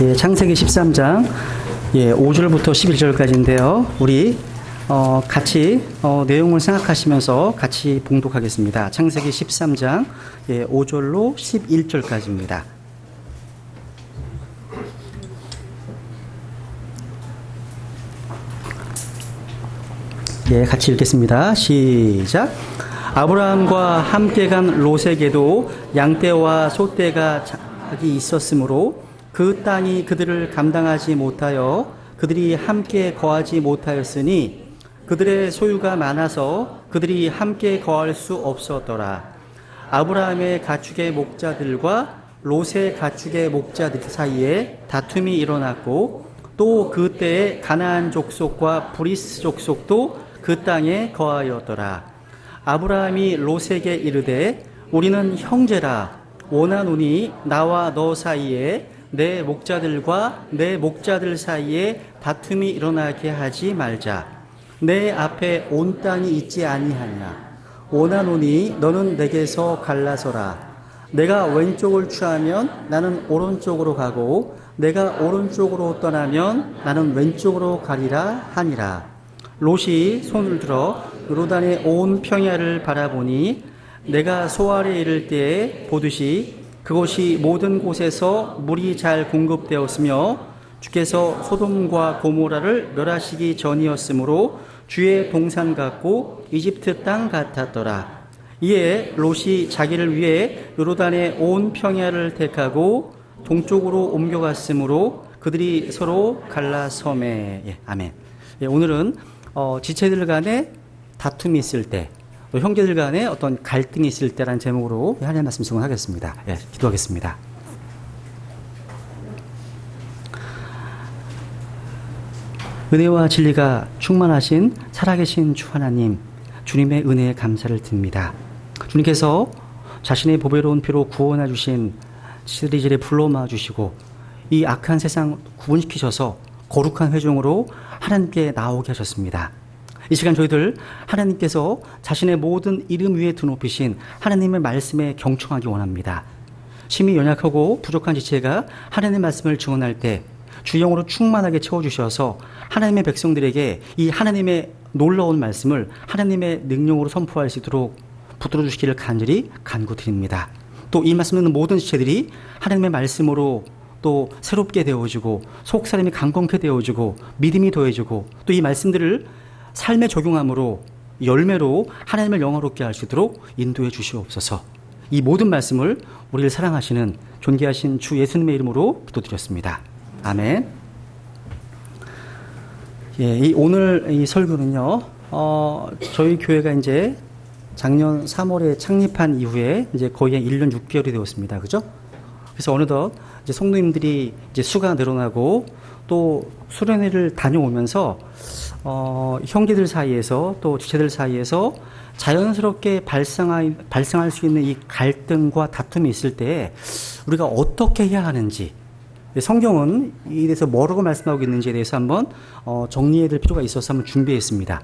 예, 창세기 13장 5절부터 11절까지인데요. 우리 같이 내용을 생각하시면서 같이 봉독하겠습니다. 창세기 13장 5절로 11절까지입니다. 같이 읽겠습니다. 시작. 아브라함과 함께 간 롯에게도 양떼와 소떼가 자기 있었으므로 그 땅이 그들을 감당하지 못하여 그들이 함께 거하지 못하였으니 그들의 소유가 많아서 그들이 함께 거할 수 없었더라. 아브라함의 가축의 목자들과 롯의 가축의 목자들 사이에 다툼이 일어났고 또 그때에 가나안 족속과 브리스 족속도 그 땅에 거하였더라. 아브라함이 롯에게 이르되 우리는 형제라. 원하노니 나와 너 사이에 내 목자들과 내 목자들 사이에 다툼이 일어나게 하지 말자. 내 앞에 온 땅이 있지 아니하냐. 원하노니 너는 내게서 갈라서라. 내가 왼쪽을 취하면 나는 오른쪽으로 가고 내가 오른쪽으로 떠나면 나는 왼쪽으로 가리라 하니라. 롯이 손을 들어 요르단의 온 평야를 바라보니 내가 소알에 이를 때에 보듯이 그곳이 모든 곳에서 물이 잘 공급되었으며 주께서 소돔과 고모라를 멸하시기 전이었으므로 주의 동산 같고 이집트 땅 같았더라. 이에 롯이 자기를 위해 요르단의 온 평야를 택하고 동쪽으로 옮겨갔으므로 그들이 서로 갈라서매. 아멘. 오늘은 지체들 간에 다툼이 있을 때, 또 형제들 간에 어떤 갈등이 있을 때라는 제목으로 하나님의 말씀 증언하겠습니다. 기도하겠습니다. 은혜와 진리가 충만하신 살아계신 주 하나님, 주님의 은혜에 감사를 드립니다. 주님께서 자신의 보배로운 피로 구원해 주신 시리즈를 불러 모아 주시고 이 악한 세상 구분시키셔서 거룩한 회중으로 하나님께 나오게 하셨습니다. 이 시간 저희들 하나님께서 자신의 모든 이름 위에 드높이신 하나님의 말씀에 경청하기 원합니다. 심히 연약하고 부족한 지체가 하나님의 말씀을 증언할 때 주영으로 충만하게 채워주셔서 하나님의 백성들에게 이 하나님의 놀라운 말씀을 하나님의 능력으로 선포할 수 있도록 붙들어 주시기를 간절히 간구드립니다. 또 이 말씀 듣는 모든 지체들이 하나님의 말씀으로 또 새롭게 되어지고 속사람이 강건케 되어지고 믿음이 더해지고 또 이 말씀들을 삶에 적용함으로 열매로 하나님을 영화롭게 할 수 있도록 인도해 주시옵소서. 이 모든 말씀을 우리를 사랑하시는 존귀하신 주 예수님의 이름으로 기도드렸습니다. 아멘. 오늘 이 설교는요, 저희 교회가 이제 작년 3월에 창립한 이후에 이제 거의 1년 6개월이 되었습니다. 그죠? 그래서 어느덧 이제 성도님들이 이제 수가 늘어나고 또 수련회를 다녀오면서 형제들 사이에서 또 지체들 사이에서 자연스럽게 발생할 수 있는 이 갈등과 다툼이 있을 때 우리가 어떻게 해야 하는지, 성경은 이에 대해서 뭐라고 말씀하고 있는지에 대해서 한번 정리해야 될 필요가 있어서 한번 준비했습니다.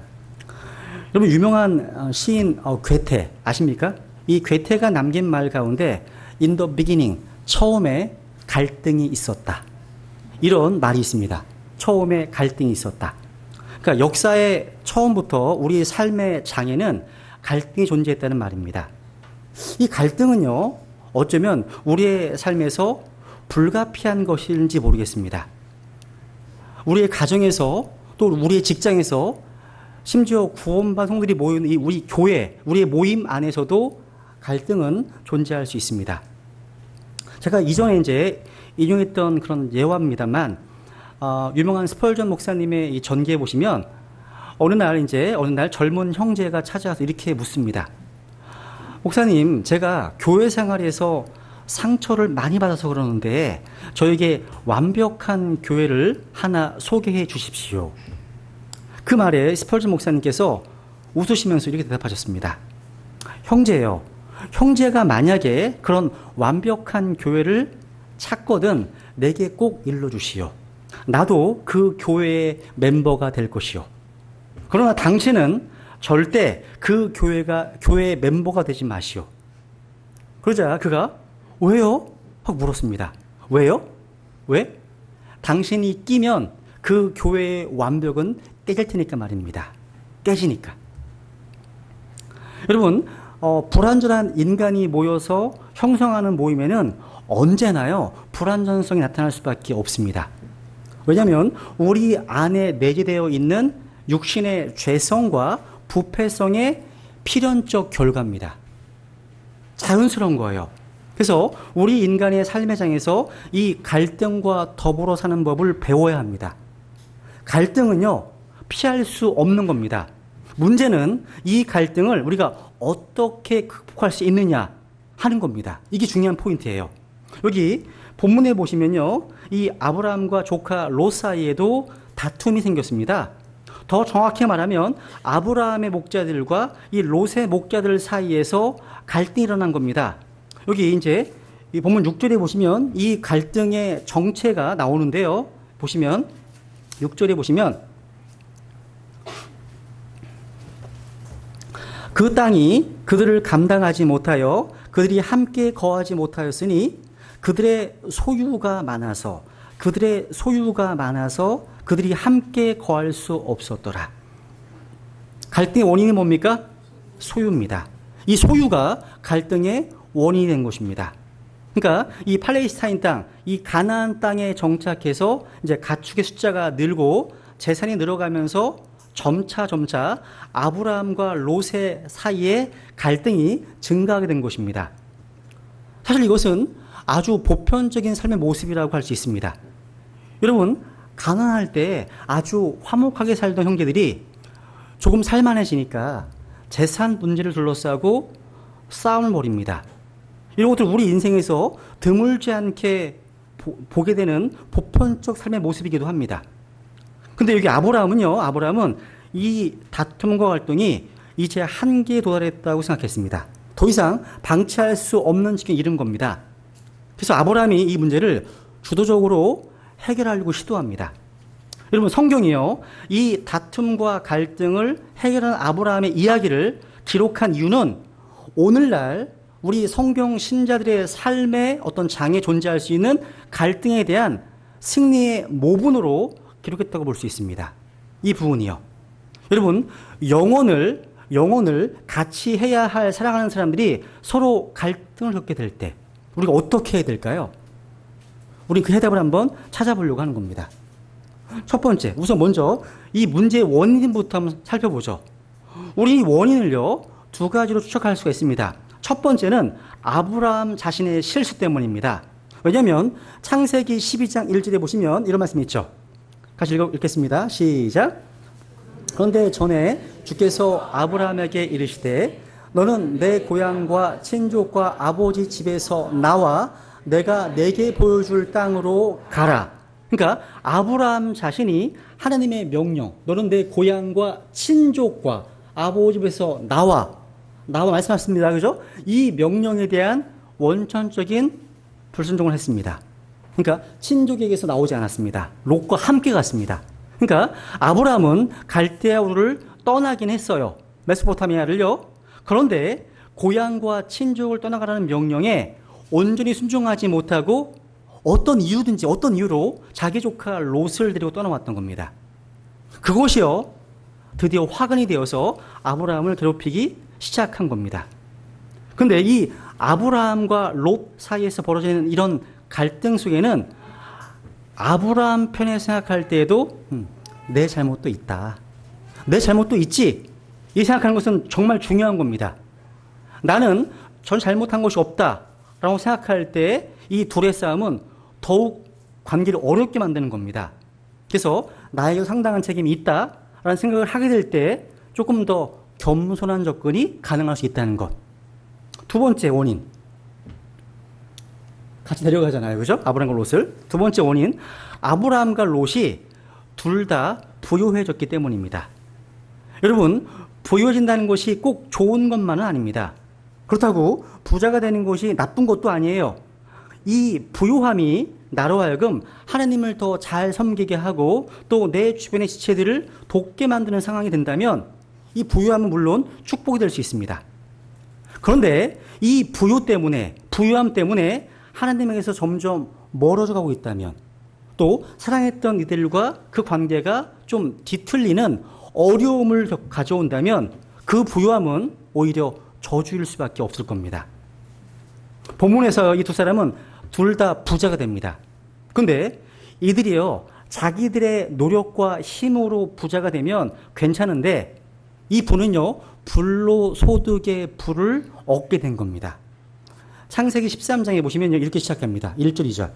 여러분 유명한 시인 괴테 아십니까? 이 괴테가 남긴 말 가운데 In the beginning, 처음에 갈등이 있었다. 이런 말이 있습니다. 처음에 갈등이 있었다. 그러니까 역사의 처음부터 우리 삶의 장에는 갈등이 존재했다는 말입니다. 이 갈등은요, 어쩌면 우리의 삶에서 불가피한 것인지 모르겠습니다. 우리의 가정에서 또 우리의 직장에서 심지어 구원받은 성들이 모이는 이 우리 교회, 우리의 모임 안에서도 갈등은 존재할 수 있습니다. 제가 이전에 이제 인용했던 그런 예화입니다만, 유명한 스펄전 목사님의 이 전기에 보시면 어느 날 젊은 형제가 찾아와서 이렇게 묻습니다. 목사님, 제가 교회 생활에서 상처를 많이 받아서 그러는데 저에게 완벽한 교회를 하나 소개해 주십시오. 그 말에 스펄전 목사님께서 웃으시면서 이렇게 대답하셨습니다. 형제요. 형제가 만약에 그런 완벽한 교회를 찾거든 내게 꼭 일러주시오. 나도 그 교회의 멤버가 될 것이오. 그러나 당신은 절대 그 교회의 멤버가 되지 마시오. 그러자 그가 왜요? 하고 물었습니다. 왜요? 왜? 당신이 끼면 그 교회의 완벽은 깨질 테니까 말입니다. 깨지니까. 여러분, 불완전한 인간이 모여서 형성하는 모임에는 언제나요, 불완전성이 나타날 수밖에 없습니다. 왜냐하면 우리 안에 내재되어 있는 육신의 죄성과 부패성의 필연적 결과입니다. 자연스러운 거예요. 그래서 우리 인간의 삶의 장에서 이 갈등과 더불어 사는 법을 배워야 합니다. 갈등은요, 피할 수 없는 겁니다. 문제는 이 갈등을 우리가 어떻게 극복할 수 있느냐 하는 겁니다. 이게 중요한 포인트예요. 여기 본문에 보시면요, 이 아브라함과 조카 롯 사이에도 다툼이 생겼습니다. 더 정확히 말하면 아브라함의 목자들과 이 롯의 목자들 사이에서 갈등이 일어난 겁니다. 여기 이제 이 본문 6절에 보시면 이 갈등의 정체가 나오는데요. 보시면 6절에 보시면 그 땅이 그들을 감당하지 못하여 그들이 함께 거하지 못하였으니 그들의 소유가 많아서 그들이 함께 거할 수 없었더라. 갈등의 원인이 뭡니까? 소유입니다. 이 소유가 갈등의 원인이 된 것입니다. 그러니까 이 팔레스타인 땅, 이 가나안 땅에 정착해서 이제 가축의 숫자가 늘고 재산이 늘어가면서 점차 아브라함과 롯의 사이에 갈등이 증가하게 된 것입니다. 사실 이것은 아주 보편적인 삶의 모습이라고 할 수 있습니다. 여러분, 가난할 때 아주 화목하게 살던 형제들이 조금 살만해지니까 재산 문제를 둘러싸고 싸움을 벌입니다. 이런 것들 우리 인생에서 드물지 않게 보게 되는 보편적 삶의 모습이기도 합니다. 근데 여기 아브라함은 이 다툼과 갈등이 이제 한계에 도달했다고 생각했습니다. 더 이상 방치할 수 없는 지경에 이른 겁니다. 그래서 아브라함이 이 문제를 주도적으로 해결하려고 시도합니다. 여러분, 성경이요, 이 다툼과 갈등을 해결한 아브라함의 이야기를 기록한 이유는 오늘날 우리 성경 신자들의 삶의 어떤 장에 존재할 수 있는 갈등에 대한 승리의 모분으로 기록했다고 볼 수 있습니다. 이 부분이요. 여러분, 영혼을 같이 해야 할 사랑하는 사람들이 서로 갈등을 겪게 될 때 우리가 어떻게 해야 될까요? 우린 그 해답을 한번 찾아보려고 하는 겁니다. 첫 번째, 우선 먼저 이 문제의 원인부터 한번 살펴보죠. 우리 원인을요, 두 가지로 추측할 수가 있습니다. 첫 번째는 아브라함 자신의 실수 때문입니다. 왜냐하면 창세기 12장 1절에 보시면 이런 말씀이 있죠. 같이 읽겠습니다. 시작. 그런데 전에 주께서 아브라함에게 이르시되 너는 내 고향과 친족과 아버지 집에서 나와 내가 내게 보여줄 땅으로 가라. 그러니까 아브라함 자신이 하나님의 명령, 너는 내 고향과 친족과 아버지 집에서 나와 말씀하셨습니다. 그죠? 이 명령에 대한 원천적인 불순종을 했습니다. 그러니까 친족에게서 나오지 않았습니다. 롯과 함께 갔습니다. 그러니까 아브라함은 갈대아 우르를 떠나긴 했어요. 메소포타미아를요. 그런데 고향과 친족을 떠나가라는 명령에 온전히 순종하지 못하고 어떤 이유로 자기 조카 롯을 데리고 떠나왔던 겁니다. 그것이요, 드디어 화근이 되어서 아브라함을 괴롭히기 시작한 겁니다. 그런데 이 아브라함과 롯 사이에서 벌어지는 이런 갈등 속에는 아브라함 편에 생각할 때에도 내 잘못도 있다. 내 잘못도 있지. 이 생각하는 것은 정말 중요한 겁니다. 나는 전 잘못한 것이 없다라고 생각할 때 이 둘의 싸움은 더욱 관계를 어렵게 만드는 겁니다. 그래서 나에게도 상당한 책임이 있다라는 생각을 하게 될 때 조금 더 겸손한 접근이 가능할 수 있다는 것. 두 번째 원인. 같이 내려가잖아요. 그죠? 아브라함과 롯을. 두 번째 원인. 아브라함과 롯이 둘 다 부유해졌기 때문입니다. 여러분, 부유해진다는 것이 꼭 좋은 것만은 아닙니다. 그렇다고 부자가 되는 것이 나쁜 것도 아니에요. 이 부유함이 나로 하여금 하나님을 더 잘 섬기게 하고 또 내 주변의 지체들을 돕게 만드는 상황이 된다면 이 부유함은 물론 축복이 될 수 있습니다. 그런데 이 부유함 때문에 하나님에게서 점점 멀어져 가고 있다면, 또 사랑했던 이들과 그 관계가 좀 뒤틀리는 어려움을 가져온다면 그 부유함은 오히려 저주일 수밖에 없을 겁니다. 본문에서 이 두 사람은 둘 다 부자가 됩니다. 근데 이들이요, 자기들의 노력과 힘으로 부자가 되면 괜찮은데 이 부는요, 불로소득의 부를 얻게 된 겁니다. 창세기 13장에 보시면요, 이렇게 시작합니다. 1절, 2절.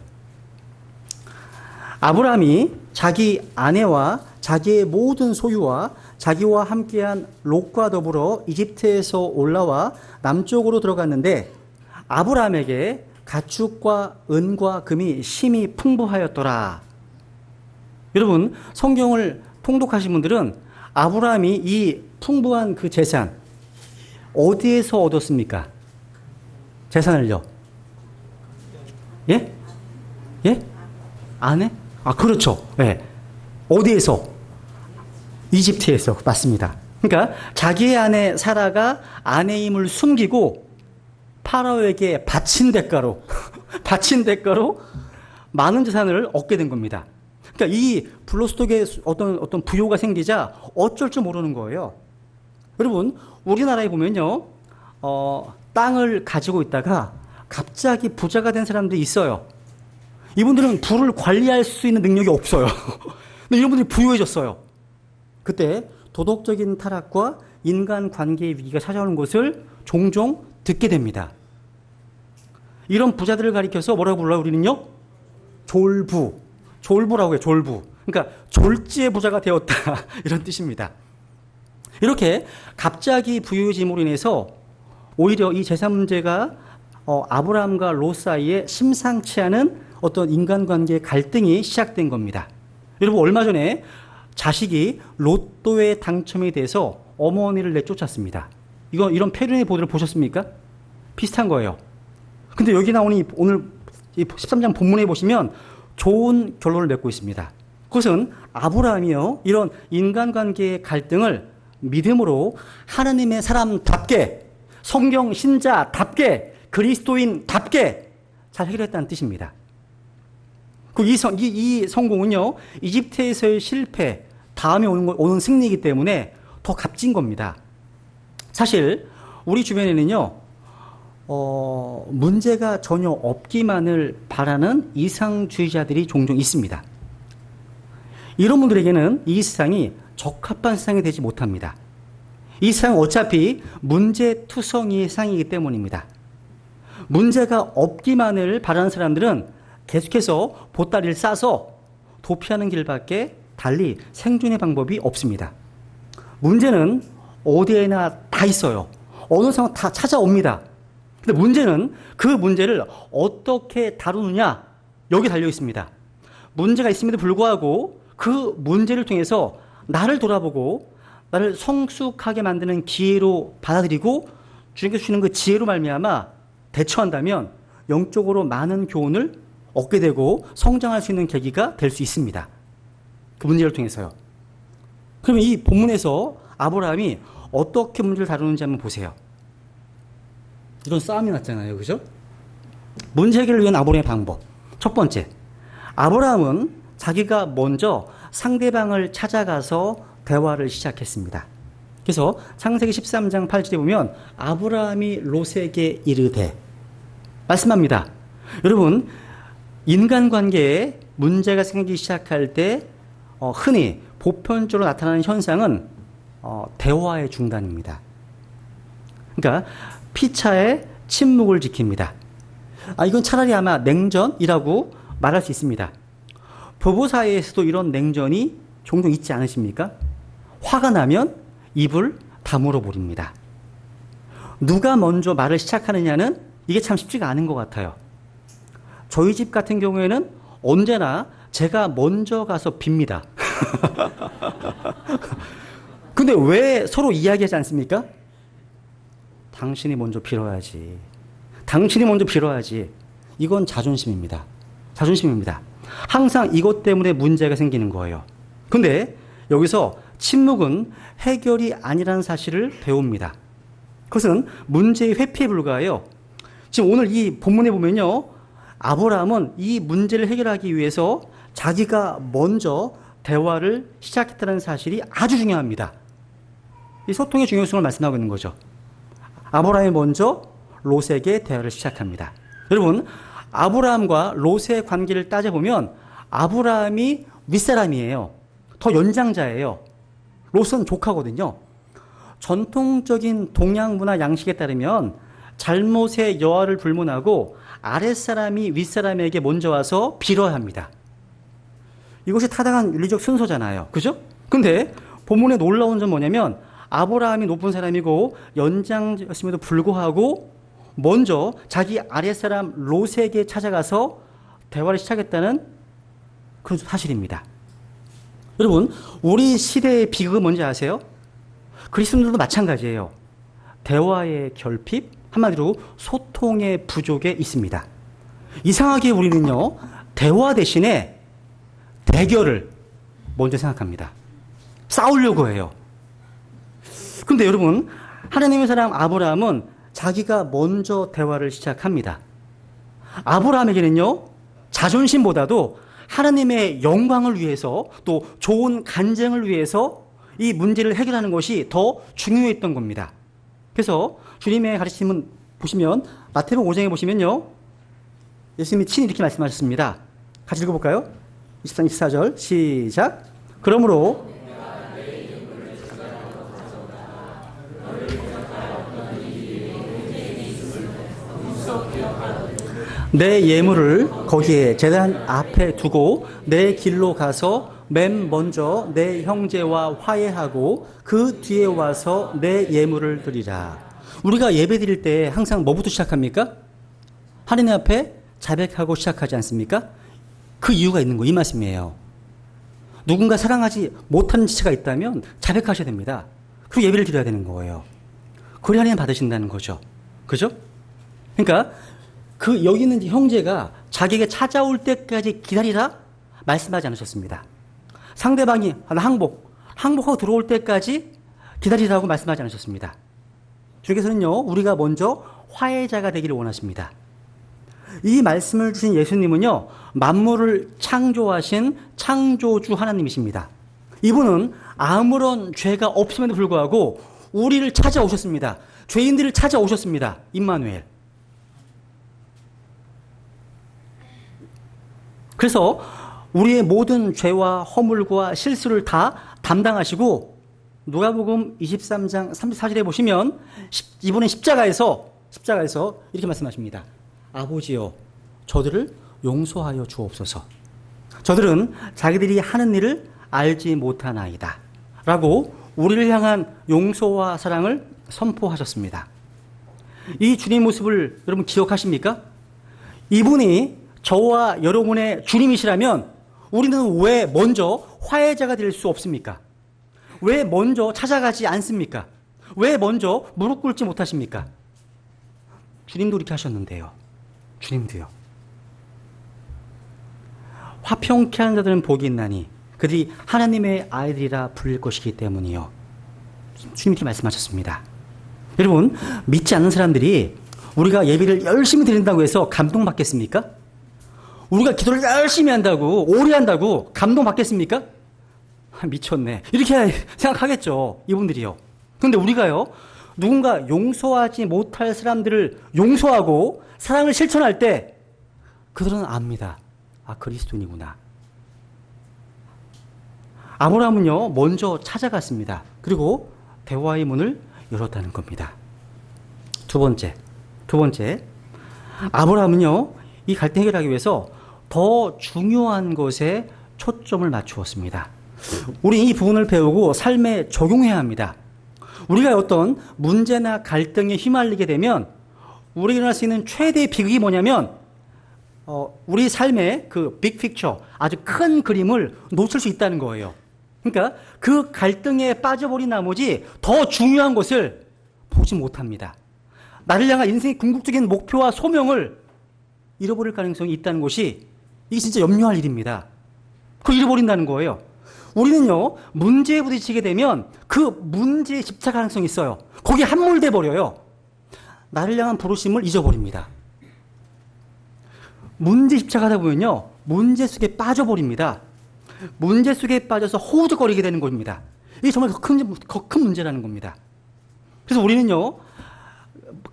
아브라함이 자기 아내와 자기의 모든 소유와 자기와 함께한 롯과 더불어 이집트에서 올라와 남쪽으로 들어갔는데 아브라함에게 가축과 은과 금이 심히 풍부하였더라. 여러분, 성경을 통독하신 분들은 아브라함이 이 풍부한 그 재산 어디에서 얻었습니까? 재산을요? 예? 예? 아내? 아, 그렇죠. 예. 어디에서? 이집트에서. 맞습니다. 그러니까 자기의 아내 사라가 아내임을 숨기고 파라오에게 바친 대가로 많은 재산을 얻게 된 겁니다. 그러니까 이 불로소득의 어떤 부요가 생기자 어쩔 줄 모르는 거예요. 여러분, 우리나라에 보면요, 땅을 가지고 있다가 갑자기 부자가 된 사람들이 있어요. 이분들은 부를 관리할 수 있는 능력이 없어요. 근데 이런 분들이 부유해졌어요. 그때 도덕적인 타락과 인간관계의 위기가 찾아오는 것을 종종 듣게 됩니다. 이런 부자들을 가리켜서 뭐라고 불러요? 우리는요? 졸부라고 해요. 졸부. 그러니까 졸지의 부자가 되었다. 이런 뜻입니다. 이렇게 갑자기 부유해짐으로 인해서 오히려 이 재산 문제가 아브라함과 롯 사이에 심상치 않은 어떤 인간관계의 갈등이 시작된 겁니다. 여러분, 얼마 전에 자식이 로또에 당첨이 돼서 어머니를 내쫓았습니다. 이런 페르네 보도를 보셨습니까? 비슷한 거예요. 근데 여기 나오는 오늘 13장 본문에 보시면 좋은 결론을 맺고 있습니다. 그것은 아브라함이요, 이런 인간관계의 갈등을 믿음으로 하나님의 사람답게, 성경 신자답게, 그리스도인답게 잘 해결했다는 뜻입니다. 이 성공은요, 이집트에서의 실패 다음에 오는 승리이기 때문에 더 값진 겁니다. 사실 우리 주변에는요, 문제가 전혀 없기만을 바라는 이상주의자들이 종종 있습니다. 이런 분들에게는 이 세상이 적합한 세상이 되지 못합니다. 이 세상은 어차피 문제투성이의 세상이기 때문입니다. 문제가 없기만을 바라는 사람들은 계속해서 보따리를 싸서 도피하는 길밖에 달리 생존의 방법이 없습니다. 문제는 어디에나 다 있어요. 어느 상황 다 찾아옵니다. 근데 문제는 그 문제를 어떻게 다루느냐, 여기 달려 있습니다. 문제가 있음에도 불구하고 그 문제를 통해서 나를 돌아보고 나를 성숙하게 만드는 기회로 받아들이고 주님께서 주시는 그 지혜로 말미암아 대처한다면 영적으로 많은 교훈을 얻게 되고 성장할 수 있는 계기가 될 수 있습니다. 그 문제를 통해서요. 그러면 이 본문에서 아브라함이 어떻게 문제를 다루는지 한번 보세요. 이런 싸움이 났잖아요. 그죠? 문제 해결을 위한 아브라함의 방법. 첫 번째, 아브라함은 자기가 먼저 상대방을 찾아가서 대화를 시작했습니다. 그래서 창세기 13장 8절에 보면 아브라함이 롯에게 이르되 말씀합니다. 여러분, 인간관계에 문제가 생기기 시작할 때 흔히 보편적으로 나타나는 현상은 대화의 중단입니다. 그러니까 피차의 침묵을 지킵니다. 이건 차라리 아마 냉전이라고 말할 수 있습니다. 부부 사이에서도 이런 냉전이 종종 있지 않으십니까? 화가 나면 입을 다물어 버립니다. 누가 먼저 말을 시작하느냐는 이게 참 쉽지가 않은 것 같아요. 저희 집 같은 경우에는 언제나 제가 먼저 가서 빕니다. 근데 왜 서로 이야기하지 않습니까? 당신이 먼저 빌어야지. 당신이 먼저 빌어야지. 이건 자존심입니다. 자존심입니다. 항상 이것 때문에 문제가 생기는 거예요. 근데 여기서 침묵은 해결이 아니라는 사실을 배웁니다. 그것은 문제의 회피에 불과해요. 지금 오늘 이 본문에 보면요, 아브라함은 이 문제를 해결하기 위해서 자기가 먼저 대화를 시작했다는 사실이 아주 중요합니다. 이 소통의 중요성을 말씀하고 있는 거죠. 아브라함이 먼저 롯에게 대화를 시작합니다. 여러분, 아브라함과 롯의 관계를 따져보면 아브라함이 윗사람이에요. 더 연장자예요. 롯은 조카거든요. 전통적인 동양 문화 양식에 따르면 잘못의 여하를 불문하고 아랫사람이 윗사람에게 먼저 와서 빌어야 합니다. 이것이 타당한 윤리적 순서잖아요. 그죠? 근데 본문에 놀라운 점 뭐냐면 아브라함이 높은 사람이고 연장자였음에도 불구하고 먼저 자기 아랫사람 롯에게 찾아가서 대화를 시작했다는 그런 사실입니다. 여러분, 우리 시대의 비극은 뭔지 아세요? 그리스도인들도 마찬가지예요. 대화의 결핍, 한마디로 소통의 부족에 있습니다. 이상하게 우리는요, 대화 대신에 대결을 먼저 생각합니다. 싸우려고 해요. 근데 여러분, 하나님의 사람 아브라함은 자기가 먼저 대화를 시작합니다. 아브라함에게는요, 자존심보다도 하나님의 영광을 위해서 또 좋은 간증을 위해서 이 문제를 해결하는 것이 더 중요했던 겁니다. 그래서 주님의 가르침은 보시면 마태복음 5장에 보시면요, 예수님이 친히 이렇게 말씀하셨습니다. 같이 읽어볼까요? 23, 24절 시작. 그러므로 내 예물을 거기에 제단 앞에 두고 내 길로 가서 맨 먼저 내 형제와 화해하고 그 뒤에 와서 내 예물을 드리라. 우리가 예배 드릴 때 항상 뭐부터 시작합니까? 하나님 앞에 자백하고 시작하지 않습니까? 그 이유가 있는 거, 이 말씀이에요. 누군가 사랑하지 못하는 지체가 있다면 자백하셔야 됩니다. 그리고 예배를 드려야 되는 거예요. 그래야 하나님 받으신다는 거죠. 그죠? 그러니까 여기 있는 형제가 자기에게 찾아올 때까지 기다리라 말씀하지 않으셨습니다. 상대방이 항복하고 들어올 때까지 기다리라고 말씀하지 않으셨습니다. 주께서는요, 우리가 먼저 화해자가 되기를 원하십니다. 이 말씀을 주신 예수님은요, 만물을 창조하신 창조주 하나님이십니다. 이분은 아무런 죄가 없음에도 불구하고 우리를 찾아오셨습니다. 죄인들을 찾아오셨습니다. 임마누엘. 그래서 우리의 모든 죄와 허물과 실수를 다 담당하시고 누가복음 23장 34절에 보시면 이분은 십자가에서 이렇게 말씀하십니다. 아버지여, 저들을 용서하여 주옵소서. 저들은 자기들이 하는 일을 알지 못하나이다. 라고 우리를 향한 용서와 사랑을 선포하셨습니다. 이 주님 모습을 여러분 기억하십니까? 이분이 저와 여러분의 주님이시라면 우리는 왜 먼저 화해자가 될 수 없습니까? 왜 먼저 찾아가지 않습니까? 왜 먼저 무릎 꿇지 못하십니까? 주님도 이렇게 하셨는데요. 주님도요. 화평케 하는 자들은 복이 있나니 그들이 하나님의 아이들이라 불릴 것이기 때문이요. 주님 이렇게 말씀하셨습니다. 여러분, 믿지 않는 사람들이 우리가 예배를 열심히 드린다고 해서 감동받겠습니까? 우리가 기도를 열심히 한다고, 오래 한다고 감동받겠습니까? 미쳤네. 이렇게 생각하겠죠. 이분들이요. 그런데 우리가요, 누군가 용서하지 못할 사람들을 용서하고 사랑을 실천할 때 그들은 압니다. 아, 그리스도인이구나. 아브라함은요, 먼저 찾아갔습니다. 그리고 대화의 문을 열었다는 겁니다. 두 번째. 아브라함은요, 이 갈등 해결하기 위해서 더 중요한 것에 초점을 맞추었습니다. 우리 이 부분을 배우고 삶에 적용해야 합니다. 우리가 어떤 문제나 갈등에 휘말리게 되면 우리가 일어날 수 있는 최대의 비극이 뭐냐면 우리 삶의 그 빅픽처, 아주 큰 그림을 놓칠 수 있다는 거예요. 그러니까 그 갈등에 빠져버린 나머지 더 중요한 것을 보지 못합니다. 나를 향한 인생의 궁극적인 목표와 소명을 잃어버릴 가능성이 있다는 것이 이게 진짜 염려할 일입니다. 그걸 잃어버린다는 거예요. 우리는요, 문제에 부딪히게 되면 그 문제에 집착할 가능성이 있어요. 거기에 함몰돼 버려요. 나를 향한 부르심을 잊어버립니다. 문제에 집착하다 보면요, 문제 속에 빠져버립니다. 문제 속에 빠져서 허우적거리게 되는 겁니다. 이게 정말 더 큰 문제라는 겁니다. 그래서 우리는요,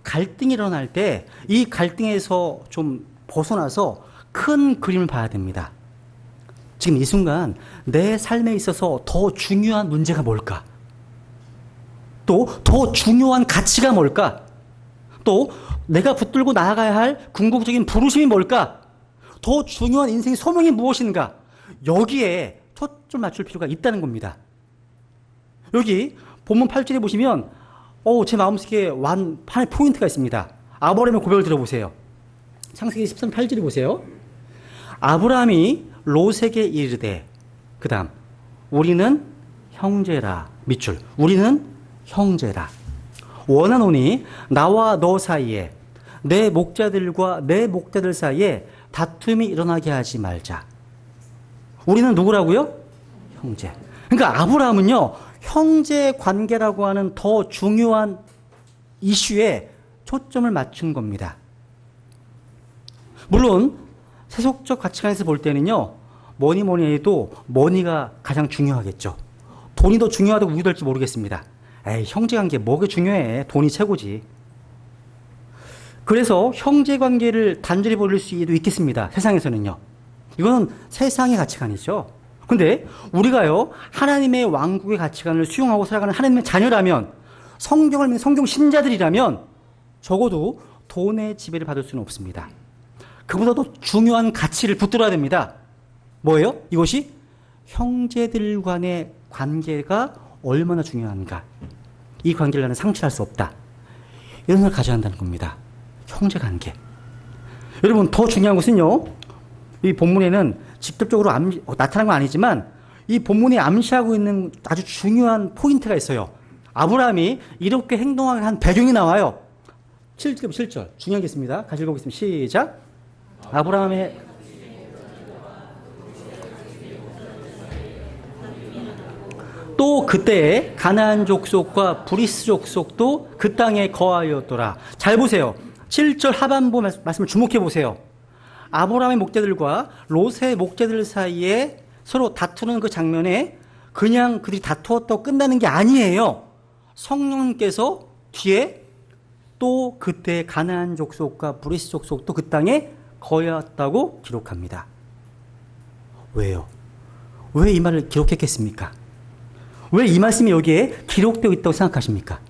갈등이 일어날 때 이 갈등에서 좀 벗어나서 큰 그림을 봐야 됩니다. 지금 이 순간 내 삶에 있어서 더 중요한 문제가 뭘까? 또 더 중요한 가치가 뭘까? 또 내가 붙들고 나아가야 할 궁극적인 부르심이 뭘까? 더 중요한 인생의 소명이 무엇인가? 여기에 초점 맞출 필요가 있다는 겁니다. 여기 본문 8절에 보시면 제 마음속에 하나의 포인트가 있습니다. 아브라함의 고백을 들어보세요. 창세기 13, 8절에 보세요. 아브라함이 롯에게 이르되, 그 다음 우리는 형제라. 밑줄, 우리는 형제라. 원하노니 나와 너 사이에, 내 목자들과 내 목자들 사이에 다툼이 일어나게 하지 말자. 우리는 누구라고요? 형제. 그러니까 아브라함은요, 형제 관계라고 하는 더 중요한 이슈에 초점을 맞춘 겁니다. 물론 세속적 가치관에서 볼 때는요, 뭐니 해도 머니가 가장 중요하겠죠. 돈이 더 중요하다고 우기될지 모르겠습니다. 형제관계 뭐가 중요해. 돈이 최고지. 그래서 형제관계를 단절히 버릴 수도 있겠습니다. 세상에서는요. 이거는 세상의 가치관이죠. 근데 우리가요, 하나님의 왕국의 가치관을 수용하고 살아가는 하나님의 자녀라면, 성경을 믿는 성경 신자들이라면 적어도 돈의 지배를 받을 수는 없습니다. 그보다도 중요한 가치를 붙들어야 됩니다. 뭐예요? 이것이 형제들 간의 관계가 얼마나 중요한가. 이 관계를 나는 상실할 수 없다. 이런 걸 가져야 한다는 겁니다. 형제관계. 여러분, 더 중요한 것은요, 이 본문에는 직접적으로 나타난 건 아니지만 이 본문에 암시하고 있는 아주 중요한 포인트가 있어요. 아브라함이 이렇게 행동하게 한 배경이 나와요. 7절 중요한 게 있습니다. 같이 읽어보겠습니다. 시작. 아브라함의 또 그때에 가나안 족속과 브리스 족속도 그 땅에 거하였더라. 잘 보세요. 7절 하반부 말씀을 주목해 보세요. 아브라함의 목자들과 롯의 목자들 사이에 서로 다투는 그 장면에 그냥 그들이 다투었다고 끝나는 게 아니에요. 성령님께서 뒤에 또 그때 가나안 족속과 브리스 족속도 그 땅에 거하였다고 기록합니다. 왜요? 왜 이 말을 기록했겠습니까? 왜 이 말씀이 여기에 기록되어 있다고 생각하십니까?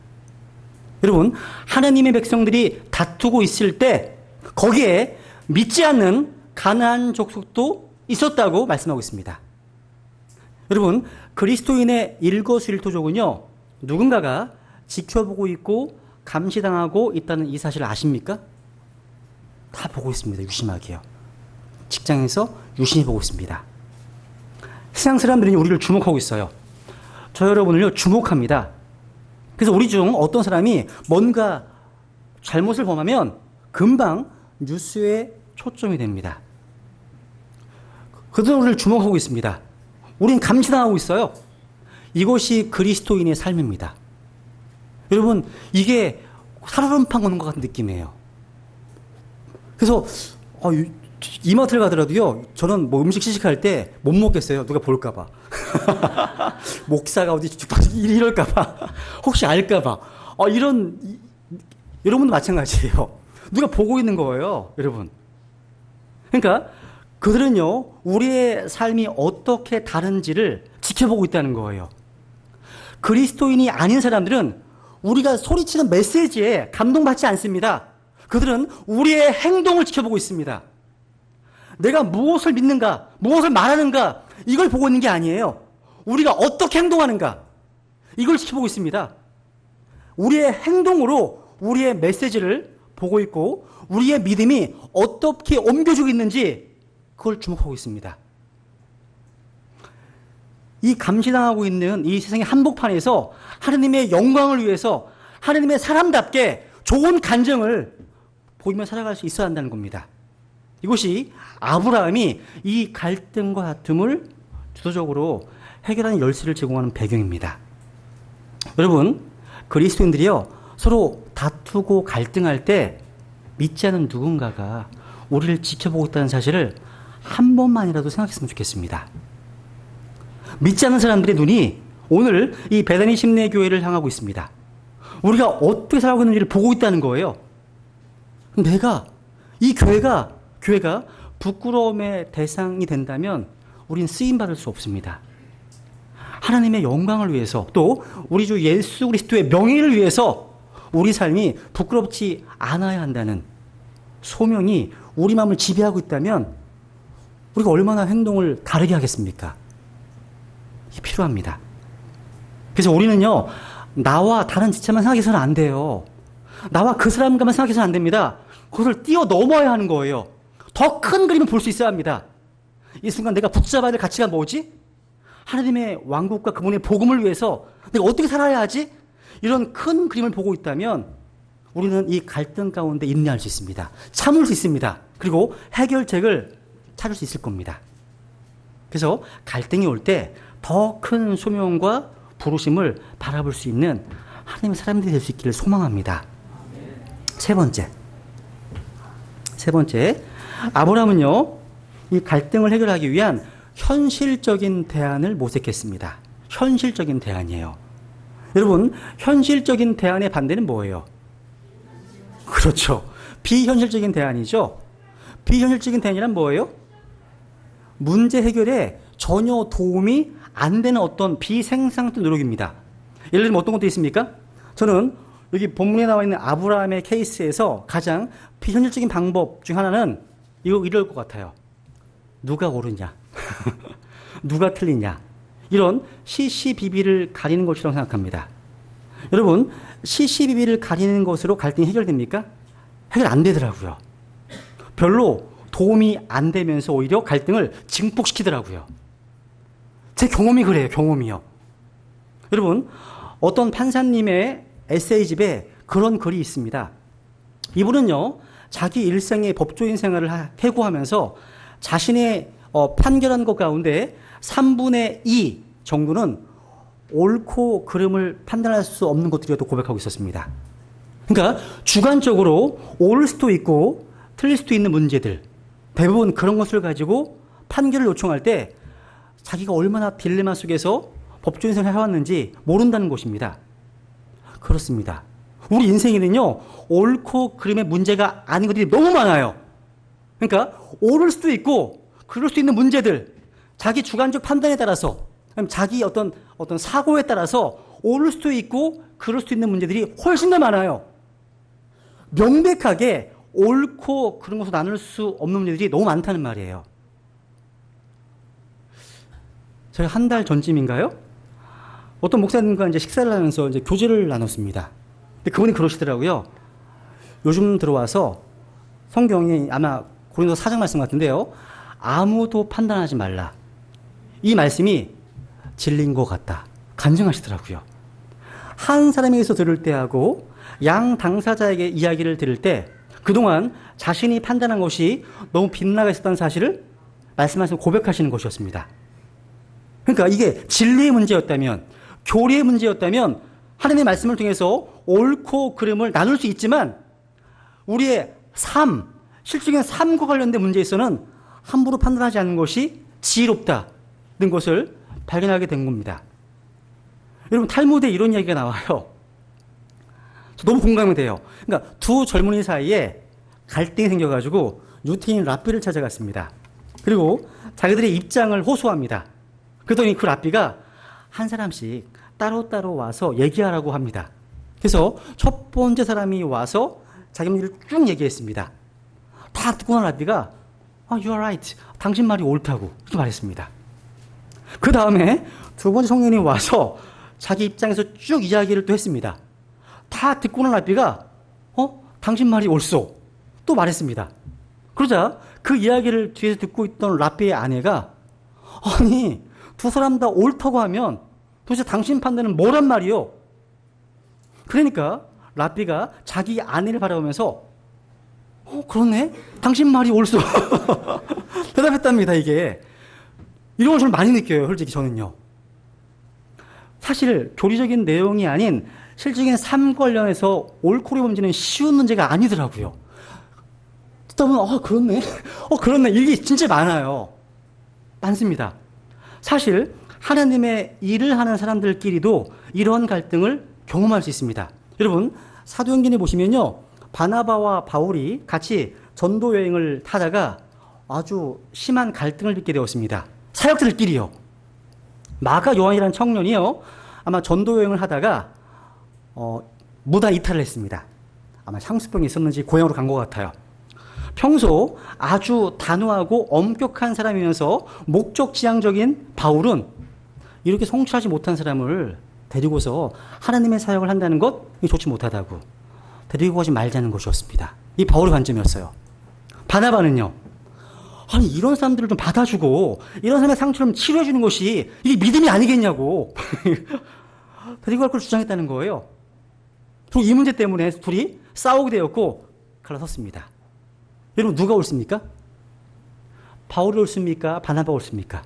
여러분, 하나님의 백성들이 다투고 있을 때 거기에 믿지 않는 가나안 족속도 있었다고 말씀하고 있습니다. 여러분, 그리스도인의 일거수일투족은요, 누군가가 지켜보고 있고 감시당하고 있다는 이 사실을 아십니까? 다 보고 있습니다. 유심하게요. 직장에서 유심히 보고 있습니다. 세상 사람들이 우리를 주목하고 있어요. 저 여러분을요, 주목합니다. 그래서 우리 중 어떤 사람이 뭔가 잘못을 범하면 금방 뉴스에 초점이 됩니다. 그들은 우리를 주목하고 있습니다. 우린 감시당하고 있어요. 이것이 그리스도인의 삶입니다. 여러분, 이게 살얼음판 거는 것 같은 느낌이에요. 그래서 이마트를 가더라도요, 저는 뭐 음식 시식할 때 못 먹겠어요. 누가 볼까봐. 목사가 어디 이럴까봐. 혹시 알까봐. 여러분도 마찬가지예요. 누가 보고 있는 거예요, 여러분. 그러니까 그들은요, 우리의 삶이 어떻게 다른지를 지켜보고 있다는 거예요. 그리스도인이 아닌 사람들은 우리가 소리치는 메시지에 감동받지 않습니다. 그들은 우리의 행동을 지켜보고 있습니다. 내가 무엇을 믿는가, 무엇을 말하는가, 이걸 보고 있는 게 아니에요. 우리가 어떻게 행동하는가, 이걸 지켜보고 있습니다. 우리의 행동으로 우리의 메시지를 보고 있고, 우리의 믿음이 어떻게 옮겨지고 있는지 그걸 주목하고 있습니다. 이 감시당하고 있는 이 세상의 한복판에서 하나님의 영광을 위해서 하나님의 사람답게 좋은 간증을 보이며 살아갈 수 있어야 한다는 겁니다. 이것이 아브라함이 이 갈등과 다툼을 주도적으로 해결하는 열쇠를 제공하는 배경입니다. 여러분, 그리스도인들이요, 서로 다투고 갈등할 때 믿지 않는 누군가가 우리를 지켜보고 있다는 사실을 한 번만이라도 생각했으면 좋겠습니다. 믿지 않는 사람들의 눈이 오늘 이 베다니 심내교회를 향하고 있습니다. 우리가 어떻게 살아가고 있는지를 보고 있다는 거예요. 이 교회가 부끄러움의 대상이 된다면 우린 쓰임받을 수 없습니다. 하나님의 영광을 위해서 또 우리 주 예수 그리스도의 명예를 위해서 우리 삶이 부끄럽지 않아야 한다는 소명이 우리 마음을 지배하고 있다면 우리가 얼마나 행동을 다르게 하겠습니까? 이게 필요합니다. 그래서 우리는요, 나와 다른 지체만 생각해서는 안 돼요. 나와 그 사람과만 생각해서는 안 됩니다. 그것을 뛰어넘어야 하는 거예요. 더 큰 그림을 볼 수 있어야 합니다. 이 순간 내가 붙잡아야 될 가치가 뭐지? 하나님의 왕국과 그분의 복음을 위해서 내가 어떻게 살아야 하지? 이런 큰 그림을 보고 있다면 우리는 이 갈등 가운데 인내할 수 있습니다. 참을 수 있습니다. 그리고 해결책을 찾을 수 있을 겁니다. 그래서 갈등이 올 때 더 큰 소명과 부르심을 바라볼 수 있는 하나님의 사람들이 될 수 있기를 소망합니다. 세 번째, 아브라함은요, 이 갈등을 해결하기 위한 현실적인 대안을 모색했습니다. 현실적인 대안이에요. 여러분, 현실적인 대안의 반대는 뭐예요? 그렇죠. 비현실적인 대안이죠. 비현실적인 대안이란 뭐예요? 문제 해결에 전혀 도움이 안 되는 어떤 비생산적 노력입니다. 예를 들면 어떤 것도 있습니까? 저는 여기 본문에 나와 있는 아브라함의 케이스에서 가장 비현실적인 방법 중 하나는 이럴 것 같아요. 누가 옳으냐? 누가 틀리냐? 이런 시시비비를 가리는 것이라고 생각합니다. 여러분, 시시비비를 가리는 것으로 갈등이 해결됩니까? 해결 안 되더라고요. 별로 도움이 안 되면서 오히려 갈등을 증폭시키더라고요. 제 경험이 그래요. 경험이요. 여러분, 어떤 판사님의 에세이집에 그런 글이 있습니다. 이분은요, 자기 일생의 법조인 생활을 회고하면서 자신의 판결한 것 가운데 3분의 2 정도는 옳고 그름을 판단할 수 없는 것들이라도 고백하고 있었습니다. 그러니까 주관적으로 옳을 수도 있고 틀릴 수도 있는 문제들, 대부분 그런 것을 가지고 판결을 요청할 때 자기가 얼마나 딜레마 속에서 법조인 생활을 해왔는지 모른다는 것입니다. 그렇습니다. 우리 인생에는요, 옳고 그름의 문제가 아닌 것들이 너무 많아요. 그러니까 옳을 수도 있고 그럴 수 있는 문제들, 자기 주관적 판단에 따라서, 자기 어떤 사고에 따라서 옳을 수도 있고 그럴 수도 있는 문제들이 훨씬 더 많아요. 명백하게 옳고 그런 것을 나눌 수 없는 문제들이 너무 많다는 말이에요. 제가 한 달 전쯤인가요? 어떤 목사님과 이제 식사를 하면서 이제 교제를 나눴습니다. 근데 그분이 그러시더라고요. 요즘 들어와서 성경이 아마 고린도 4장 말씀 같은데요. 아무도 판단하지 말라. 이 말씀이 진리인 것 같다. 간증하시더라고요. 한 사람에게서 들을 때하고 양 당사자에게 이야기를 들을 때 그동안 자신이 판단한 것이 너무 빗나가 있었다는 사실을 말씀하시면서 고백하시는 것이었습니다. 그러니까 이게 진리의 문제였다면, 교리의 문제였다면 하나님의 말씀을 통해서 옳고 그름을 나눌 수 있지만 우리의 삶, 실질적인 삶과 관련된 문제에서는 함부로 판단하지 않는 것이 지혜롭다는 것을 발견하게 된 겁니다. 여러분, 탈무드에 이런 이야기가 나와요. 너무 공감이 돼요. 그러니까 두 젊은이 사이에 갈등이 생겨가지고 유태인 랍비를 찾아갔습니다. 그리고 자기들의 입장을 호소합니다. 그러더니 그 랍비가 한 사람씩 따로따로 와서 얘기하라고 합니다. 그래서 첫 번째 사람이 와서 자기 문제를 쭉 얘기했습니다. 다 듣고 난 랍비가 You are right. 당신 말이 옳다고 이렇게 말했습니다. 그 다음에 두 번째 청년이 와서 자기 입장에서 쭉 이야기를 또 했습니다. 다 듣고 난 랍비가 당신 말이 옳소 또 말했습니다. 그러자 그 이야기를 뒤에서 듣고 있던 랍비의 아내가 아니 두 사람 다 옳다고 하면 도대체 당신 판단은 뭐란 말이요? 그러니까 랍비가 자기 아내를 바라보면서 그렇네? 당신 말이 옳소 대답했답니다. 이게 이런 걸 좀 많이 느껴요. 솔직히 저는요. 사실 교리적인 내용이 아닌 실질적인 삶 관련해서 옳고 그름의 문제는 쉬운 문제가 아니더라고요. 듣다 보면, 그렇네. 그렇네. 일이 진짜 많아요. 많습니다. 사실, 하나님의 일을 하는 사람들끼리도 이런 갈등을 경험할 수 있습니다. 여러분, 사도행전에 보시면요. 바나바와 바울이 같이 전도 여행을 타다가 아주 심한 갈등을 빚게 되었습니다. 사역자들끼리요. 마가 요한이라는 청년이요. 아마 전도 여행을 하다가 무단 이탈을 했습니다. 아마 향수병이 있었는지 고향으로 간 것 같아요. 평소 아주 단호하고 엄격한 사람이면서 목적지향적인 바울은 이렇게 성취하지 못한 사람을 데리고서 하나님의 사역을 한다는 것 좋지 못하다고 데리고 가지 말자는 것이었습니다. 이 바울의 관점이었어요. 바나바는요. 아니 이런 사람들을 좀 받아주고 이런 사람의 상처를 치료해 주는 것이 이게 믿음이 아니겠냐고 데리고 갈 걸 주장했다는 거예요. 그리고 이 문제 때문에 둘이 싸우게 되었고 갈라섰습니다. 여러분 누가 옳습니까? 바울이 옳습니까? 바나바가 옳습니까?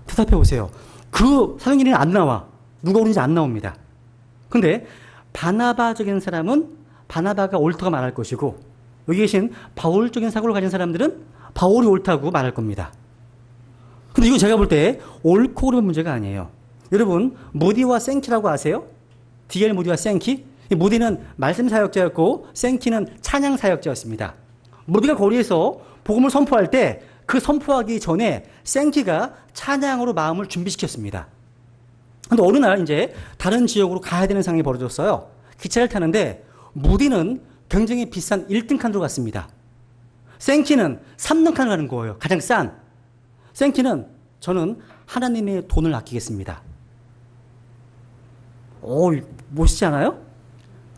대답해 보세요. 그 사도행전에는 안 나와. 누가 옳은지 안 나옵니다. 근데 바나바적인 사람은 바나바가 옳다고 말할 것이고 여기 계신 바울적인 사고를 가진 사람들은 바울이 옳다고 말할 겁니다. 근데 이거 제가 볼 때 옳고 그름의 문제가 아니에요. 여러분 모디와 생키라고 아세요? D.L. 모디와 생키? 모디는 말씀 사역자였고 생키는 찬양 사역자였습니다. 모디가 거리에서 복음을 선포할 때 그 선포하기 전에 생키가 찬양으로 마음을 준비시켰습니다. 근데 어느 날 이제 다른 지역으로 가야 되는 상황이 벌어졌어요. 기차를 타는데 모디는 굉장히 비싼 1등 칸으로 갔습니다. 생키는 3등 칸으로 가는 거예요. 가장 싼. 생키는 저는 하나님의 돈을 아끼겠습니다. 멋있지 않아요?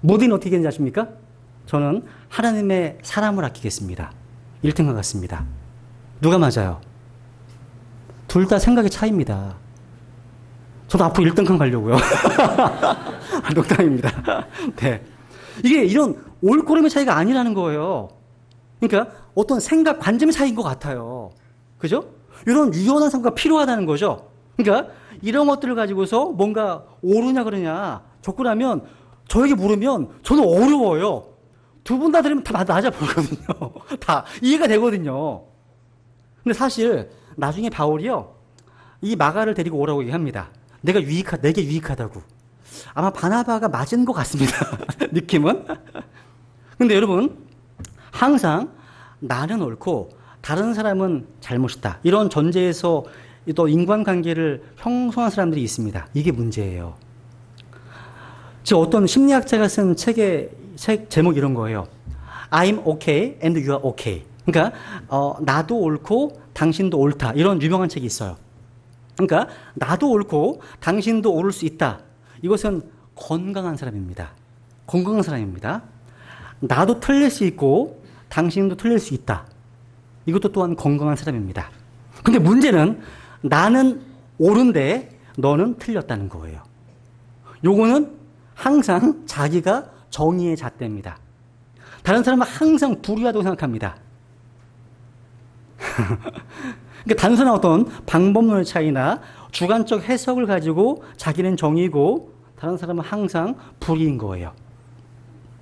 모디는 어떻게 되는지 아십니까? 저는 하나님의 사람을 아끼겠습니다. 1등 칸 갔습니다. 누가 맞아요? 둘 다 생각의 차이입니다. 저도 앞으로 1등 칸 가려고요. 농담입니다. 네. 이게 이런 옳고름의 차이가 아니라는 거예요. 그러니까 어떤 생각, 관점의 차이인 것 같아요. 그죠? 이런 유연한 상과가 필요하다는 거죠. 그러니까 이런 것들을 가지고서 뭔가 옳으냐 그러냐 접근하면 저에게 물으면 저는 어려워요. 두 분 다 들으면 다 맞아 보거든요. 다 이해가 되거든요. 근데 사실 나중에 바울이요. 이 마가를 데리고 오라고 얘기합니다. 내게 유익하다고. 아마 바나바가 맞은 것 같습니다. 느낌은. 근데 여러분, 항상 나는 옳고 다른 사람은 잘못이다. 이런 전제에서 또 인간관계를 형성한 사람들이 있습니다. 이게 문제예요. 즉 어떤 심리학자가 쓴 책의 책 제목이 이런 거예요. I'm okay and you are okay. 그러니까 나도 옳고 당신도 옳다. 이런 유명한 책이 있어요. 그러니까 나도 옳고 당신도 옳을 수 있다. 이것은 건강한 사람입니다. 건강한 사람입니다. 나도 틀릴 수 있고 당신도 틀릴 수 있다. 이것도 또한 건강한 사람입니다. 근데 문제는 나는 옳은데 너는 틀렸다는 거예요. 요거는 항상 자기가 정의의 잣대입니다. 다른 사람은 항상 불의하다고 생각합니다. 그러니까 단순한 어떤 방법론의 차이나 주관적 해석을 가지고 자기는 정의고 다른 사람은 항상 불의인 거예요.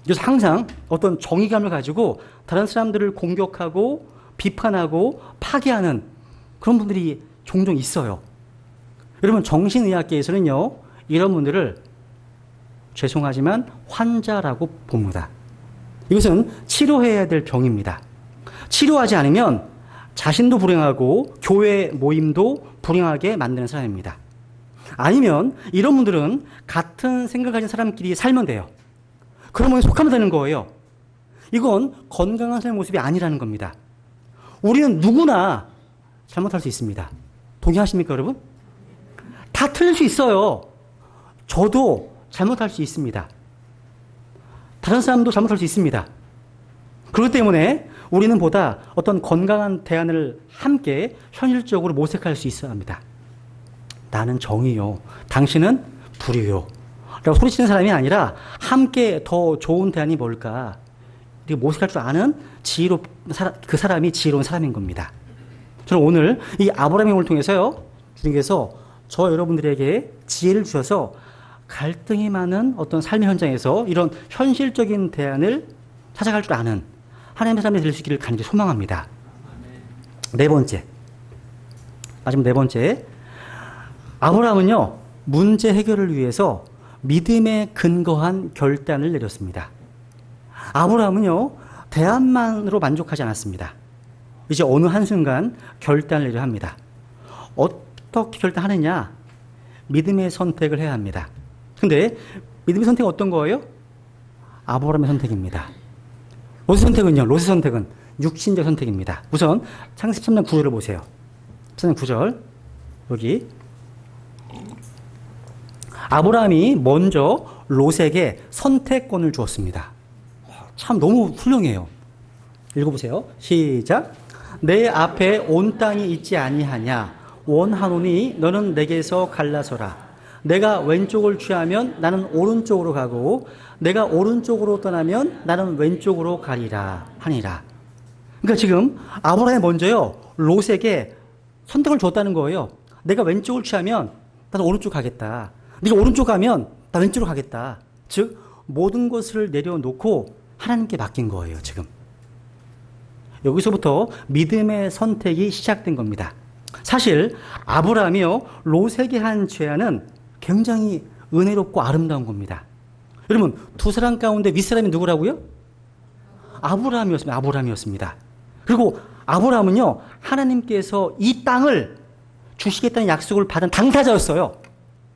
그래서 항상 어떤 정의감을 가지고 다른 사람들을 공격하고 비판하고 파괴하는 그런 분들이 종종 있어요. 여러분 정신의학계에서는요. 이런 분들을 죄송하지만 환자라고 봅니다. 이것은 치료해야 될 병입니다. 치료하지 않으면 자신도 불행하고 교회 모임도 불행하게 만드는 사람입니다. 아니면 이런 분들은 같은 생각을 가진 사람끼리 살면 돼요. 그러면 속하면 되는 거예요. 이건 건강한 삶의 모습이 아니라는 겁니다. 우리는 누구나 잘못할 수 있습니다. 동의하십니까, 여러분? 다 틀릴 수 있어요. 저도 잘못할 수 있습니다. 다른 사람도 잘못할 수 있습니다. 그렇기 때문에 우리는 보다 어떤 건강한 대안을 함께 현실적으로 모색할 수 있어야 합니다. 나는 정의요. 당신은 불의요. 라고 소리치는 사람이 아니라 함께 더 좋은 대안이 뭘까? 이렇게 모색할 줄 아는 그 사람이 지혜로운 사람인 겁니다. 저는 오늘 이 아브라함의 힘을 통해서요. 주님께서 저 여러분들에게 지혜를 주셔서 갈등이 많은 어떤 삶의 현장에서 이런 현실적인 대안을 찾아갈 줄 아는 하나님의 사람이 될 수 있기를 간절히 소망합니다. 네 번째. 마지막 네 번째. 아브라함은요, 문제 해결을 위해서 믿음에 근거한 결단을 내렸습니다. 아브라함은요, 대안만으로 만족하지 않았습니다. 이제 어느 한순간 결단을 내려 합니다. 어떻게 결단하느냐? 믿음의 선택을 해야 합니다. 근데 믿음의 선택은 어떤 거예요? 아브라함의 선택입니다. 롯의 선택은 육신적 선택입니다. 우선 창세기 13장 9절을 보세요. 13장 9절. 여기. 아브라함이 먼저 롯에게 선택권을 주었습니다. 참 너무 훌륭해요. 읽어보세요. 시작. 내 앞에 온 땅이 있지 아니하냐? 원하노니 너는 내게서 갈라서라. 내가 왼쪽을 취하면 나는 오른쪽으로 가고 내가 오른쪽으로 떠나면 나는 왼쪽으로 가리라 하니라. 그러니까 지금 아브라함이 먼저요, 롯에게 선택을 줬다는 거예요. 내가 왼쪽을 취하면 나는 오른쪽 가겠다. 네가 오른쪽 가면 나 왼쪽으로 가겠다. 즉 모든 것을 내려놓고 하나님께 맡긴 거예요. 지금 여기서부터 믿음의 선택이 시작된 겁니다. 사실 아브라함이요, 롯에게 한 제안은 굉장히 은혜롭고 아름다운 겁니다. 여러분, 두 사람 가운데 윗사람이 누구라고요? 아브라함이었습니다. 그리고 아브라함은요, 하나님께서 이 땅을 주시겠다는 약속을 받은 당사자였어요.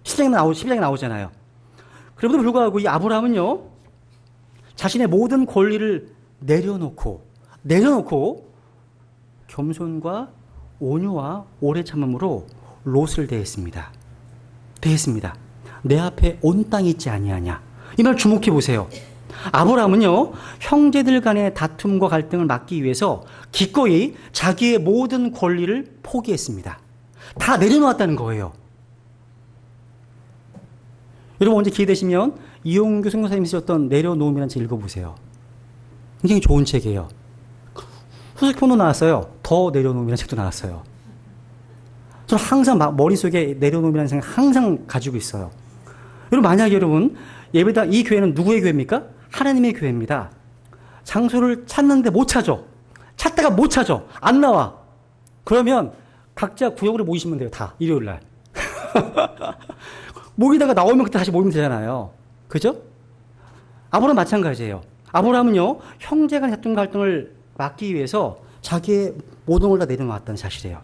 12장에 나오잖아요. 그럼에도 불구하고 이 아브라함은요, 자신의 모든 권리를 내려놓고 겸손과 온유와 오래 참음으로 롯을 대했습니다. 내 앞에 온 땅이 있지 아니하냐. 이 말 주목해 보세요. 아브라함은요, 형제들 간의 다툼과 갈등을 막기 위해서 기꺼이 자기의 모든 권리를 포기했습니다. 다 내려놓았다는 거예요. 여러분, 언제 기회 되시면 이용규 선교사님이 쓰셨던 내려놓음이라는 책 읽어보세요. 굉장히 좋은 책이에요. 후속편도 나왔어요. 더 내려놓음이라는 책도 나왔어요. 저는 항상 머릿속에 내려놓음이라는 생각 항상 가지고 있어요. 여러분, 만약에 여러분, 예배당, 이 교회는 누구의 교회입니까? 하나님의 교회입니다. 장소를 찾는데 못 찾아. 찾다가 못 찾아. 안 나와. 그러면 각자 구역으로 모이시면 돼요. 다. 일요일 날. 모이다가 나오면 그때 다시 모이면 되잖아요. 그죠? 아브라함 마찬가지예요. 아브라함은요, 형제 간의 다툼 갈등을 막기 위해서 자기의 모든 걸 다 내려놓았다는 사실이에요.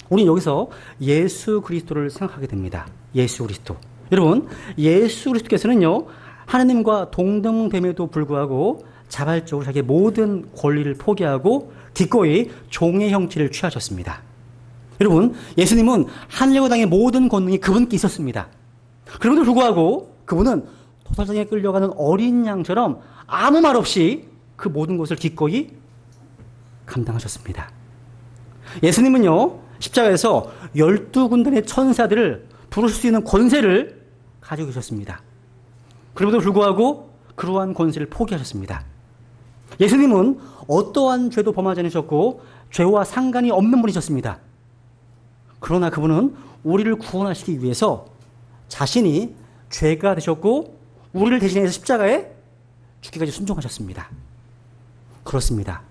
우리는 여기서 예수 그리스도를 생각하게 됩니다. 예수 그리스도. 여러분, 예수 그리스도께서는요, 하나님과 동등됨에도 불구하고 자발적으로 자기의 모든 권리를 포기하고 기꺼이 종의 형체를 취하셨습니다. 여러분, 예수님은 하늘과 땅의 모든 권능이 그분께 있었습니다. 그럼에도 불구하고 그분은 도살장에 끌려가는 어린 양처럼 아무 말 없이 그 모든 것을 기꺼이 감당하셨습니다. 예수님은요, 십자가에서 12군단의 천사들을 부를 수 있는 권세를 가지고 계셨습니다. 그럼에도 불구하고 그러한 권세를 포기하셨습니다. 예수님은 어떠한 죄도 범하지 않으셨고 죄와 상관이 없는 분이셨습니다. 그러나 그분은 우리를 구원하시기 위해서 자신이 죄가 되셨고 우리를 대신해서 십자가에 죽기까지 순종하셨습니다. 그렇습니다.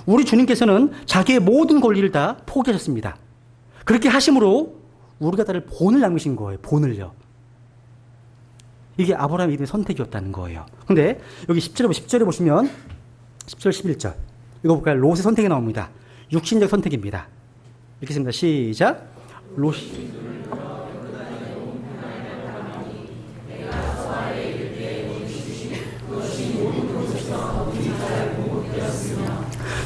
우리 주님께서는 자기의 모든 권리를 다 포기하셨습니다. 그렇게 하심으로 우리가 다를 본을 남기신 거예요. 본을요. 이게 아브라함의 믿음의 선택이었다는 거예요. 근데 여기 10절에 보시면 10절 11절 읽어볼까요? 롯의 선택이 나옵니다. 육신적 선택입니다. 읽겠습니다. 시작. 롯이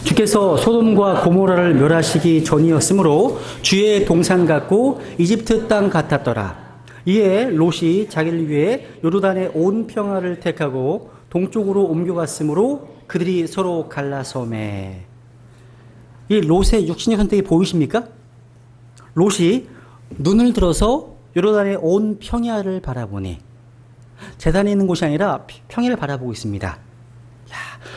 주께서 소돔과 고모라를 멸하시기 전이었으므로 주의 동산 같고 이집트 땅 같았더라. 이에 롯이 자기를 위해 요르단의 온 평야를 택하고 동쪽으로 옮겨갔으므로 그들이 서로 갈라서매. 이 롯의 육신의 선택이 보이십니까? 롯이 눈을 들어서 요르단의 온 평야를 바라보니 제단에 있는 곳이 아니라 평야를 바라보고 있습니다. 야,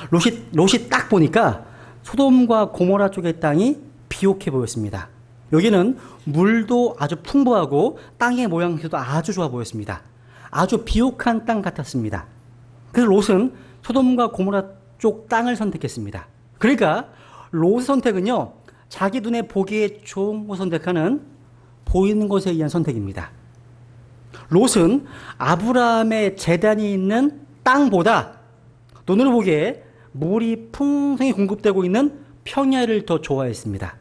롯이 딱 보니까 소돔과 고모라 쪽의 땅이 비옥해 보였습니다. 여기는 물도 아주 풍부하고 땅의 모양새도 아주 좋아 보였습니다. 아주 비옥한 땅 같았습니다. 그래서 롯은 소돔과 고모라 앞쪽 땅을 선택했습니다. 그러니까 롯의 선택은요, 자기 눈에 보기에 좋은 것을 선택하는 보이는 것에 의한 선택입니다. 롯은 아브라함의 제단이 있는 땅보다 눈으로 보기에 물이 풍성히 공급되고 있는 평야를 더 좋아했습니다.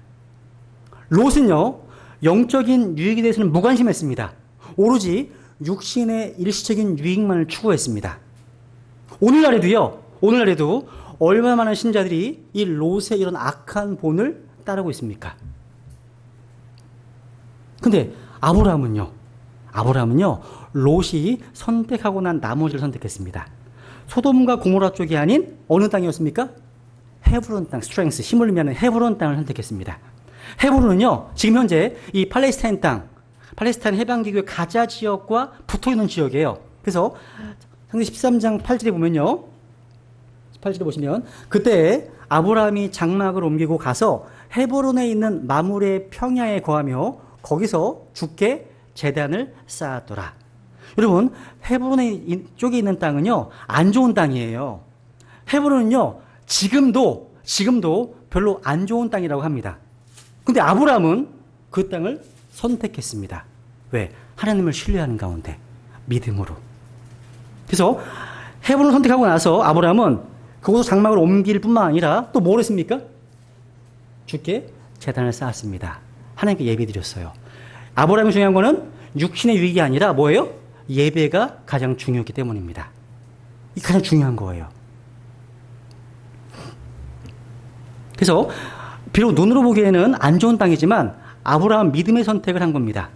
롯은요, 영적인 유익에 대해서는 무관심했습니다. 오로지 육신의 일시적인 유익만을 추구했습니다. 오늘날에도 얼마나 많은 신자들이 이 롯의 이런 악한 본을 따르고 있습니까? 근데 아브라함은요, 롯이 선택하고 난 나머지를 선택했습니다. 소돔과 고모라 쪽이 아닌 어느 땅이었습니까? 헤브론 땅, 스트렝스, 힘을 의미하는 헤브론 땅을 선택했습니다. 헤브론은요, 지금 현재 이 팔레스타인 땅, 팔레스타인 해방기구의 가자 지역과 붙어 있는 지역이에요. 그래서 창세기 13장 8절에 보면요, 8절에 보시면 그때 아브라함이 장막을 옮기고 가서 헤브론에 있는 마므레 평야에 거하며 거기서 주께 제단을 쌓았더라. 여러분, 헤브론 쪽에 있는 땅은요, 안 좋은 땅이에요. 헤브론은요, 지금도 별로 안 좋은 땅이라고 합니다. 근데 아브라함은 그 땅을 선택했습니다. 왜? 하나님을 신뢰하는 가운데, 믿음으로. 그래서 헤브론을 선택하고 나서 아브라함은 그곳으로 장막을 옮길 뿐만 아니라 또 뭘 했습니까? 주께 제단을 쌓았습니다. 하나님께 예배 드렸어요. 아브라함이 중요한 거는 육신의 유익이 아니라 뭐예요? 예배가 가장 중요했기 때문입니다. 이게 가장 중요한 거예요. 그래서 비록 눈으로 보기에는 안 좋은 땅이지만 아브라함은 믿음의 선택을 한 겁니다.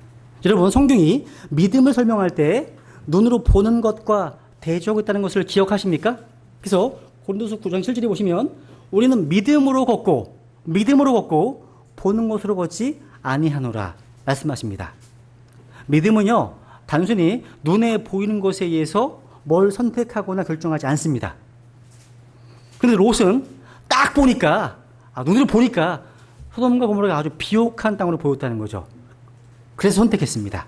여러분, 성경이 믿음을 설명할 때 눈으로 보는 것과 대조하고 있다는 것을 기억하십니까? 그래서 고린도서 9장 7절에 보시면 우리는 믿음으로 걷고 보는 것으로 걷지 아니하노라 말씀하십니다. 믿음은요, 단순히 눈에 보이는 것에 의해서 뭘 선택하거나 결정하지 않습니다. 그런데 롯은 딱 보니까, 눈으로 보니까 소돔과 고모라가 아주 비옥한 땅으로 보였다는 거죠. 그래서 선택했습니다.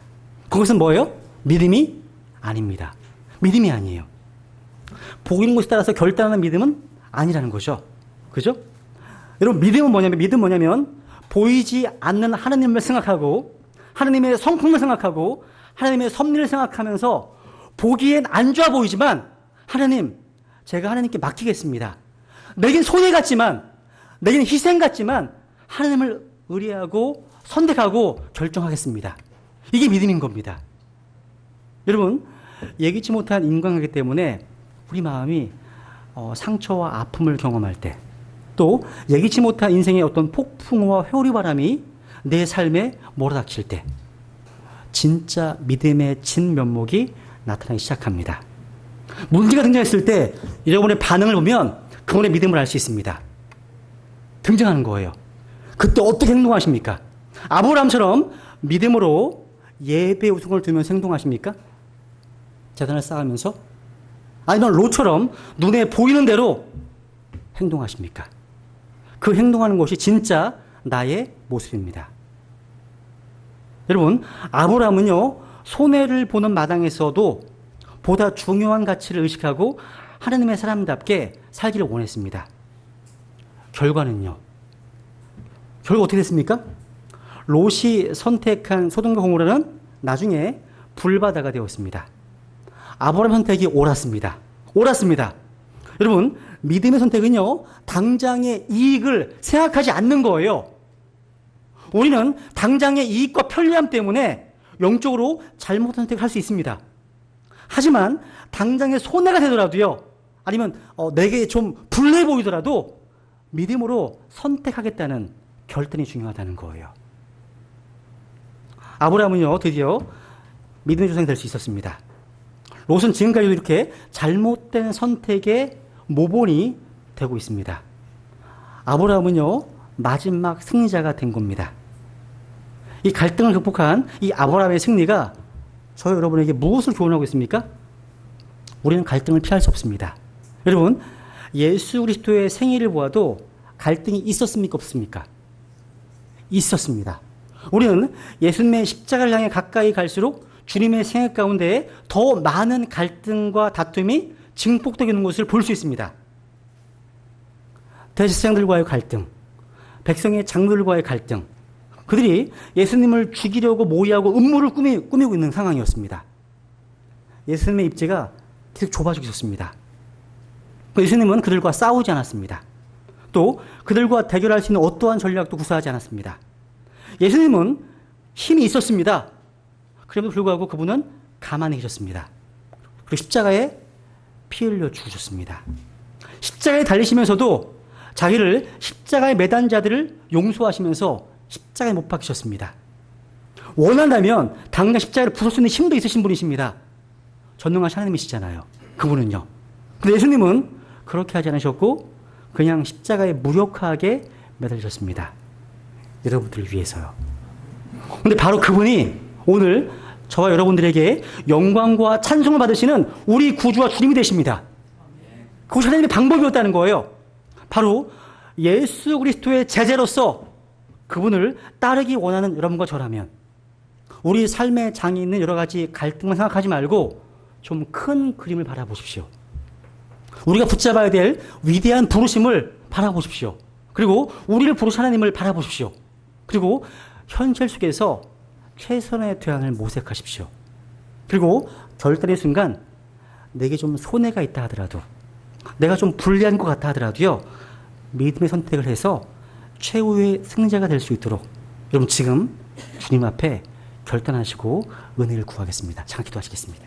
그것은 뭐예요? 믿음이 아닙니다. 믿음이 아니에요. 보이는 것에 따라서 결단하는 믿음은 아니라는 거죠. 그죠? 여러분, 믿음은 뭐냐면 보이지 않는 하나님을 생각하고 하나님의 성품을 생각하고 하나님의 섭리를 생각하면서 보기엔 안 좋아 보이지만 하나님, 제가 하나님께 맡기겠습니다. 내겐 손해 같지만, 내겐 희생 같지만 하나님을 의뢰하고 선택하고 결정하겠습니다. 이게 믿음인 겁니다. 여러분, 예기치 못한 인간관계 때문에 우리 마음이 상처와 아픔을 경험할 때, 또 예기치 못한 인생의 어떤 폭풍과 회오리바람이 내 삶에 몰아닥칠 때 진짜 믿음의 진면목이 나타나기 시작합니다. 문제가 등장했을 때 여러분의 반응을 보면 그분의 믿음을 알 수 있습니다. 등장하는 거예요. 그때 어떻게 행동하십니까? 아브라함처럼 믿음으로 예배의 우선을 두면서 행동하십니까? 제단을 쌓으면서? 아니면 롯처럼 눈에 보이는 대로 행동하십니까? 그 행동하는 것이 진짜 나의 모습입니다. 여러분, 아브라함은요, 손해를 보는 마당에서도 보다 중요한 가치를 의식하고 하나님의 사람답게 살기를 원했습니다. 결과는요, 결과 어떻게 됐습니까? 롯이 선택한 소돔과 고모라는 나중에 불바다가 되었습니다. 아브라함 선택이 옳았습니다. 여러분, 믿음의 선택은요, 당장의 이익을 생각하지 않는 거예요. 우리는 당장의 이익과 편리함 때문에 영적으로 잘못한 선택을 할 수 있습니다. 하지만 당장의 손해가 되더라도요, 아니면 내게 좀 불리해 보이더라도 믿음으로 선택하겠다는 결단이 중요하다는 거예요. 아브라함은요, 드디어 믿음의 조상이 될 수 있었습니다. 롯은 지금까지도 이렇게 잘못된 선택의 모본이 되고 있습니다. 아브라함은요, 마지막 승리자가 된 겁니다. 이 갈등을 극복한 이 아브라함의 승리가 저 여러분에게 무엇을 교훈하고 있습니까? 우리는 갈등을 피할 수 없습니다. 여러분, 예수 그리스도의 생애를 보아도 갈등이 있었습니까? 없습니까? 있었습니다. 우리는 예수님의 십자가를 향해 가까이 갈수록 주님의 생애 가운데 더 많은 갈등과 다툼이 증폭되는 것을 볼 수 있습니다. 대제사장들과의 갈등, 백성의 장로들과의 갈등, 그들이 예수님을 죽이려고 모의하고 음모를 꾸미고 있는 상황이었습니다. 예수님의 입지가 계속 좁아지고 있었습니다. 예수님은 그들과 싸우지 않았습니다. 또 그들과 대결할 수 있는 어떠한 전략도 구사하지 않았습니다. 예수님은 힘이 있었습니다. 그럼에도 불구하고 그분은 가만히 계셨습니다. 그리고 십자가에 피 흘려 죽으셨습니다. 십자가에 달리시면서도 자기를 십자가에 매단 자들을 용서하시면서 십자가에 못 박히셨습니다. 원한다면 당장 십자가를 부술 수 있는 힘도 있으신 분이십니다. 전능하신 하나님이시잖아요. 그분은요. 근데 예수님은 그렇게 하지 않으셨고 그냥 십자가에 무력하게 매달리셨습니다. 여러분들을 위해서요. 근데 바로 그분이 오늘 저와 여러분들에게 영광과 찬송을 받으시는 우리 구주와 주님이 되십니다. 그것이 하나님의 방법이었다는 거예요. 바로 예수 그리스도의 제자로서 그분을 따르기 원하는 여러분과 저라면 우리 삶의 장에 있는 여러 가지 갈등만 생각하지 말고 좀 큰 그림을 바라보십시오. 우리가 붙잡아야 될 위대한 부르심을 바라보십시오. 그리고 우리를 부르신 하나님을 바라보십시오. 그리고 현실 속에서 최선의 대안을 모색하십시오. 그리고 결단의 순간 내게 좀 손해가 있다 하더라도 내가 좀 불리한 것 같다 하더라도요. 믿음의 선택을 해서 최후의 승자가 될 수 있도록 여러분 지금 주님 앞에 결단하시고 은혜를 구하겠습니다. 잠깐 기도하시겠습니다.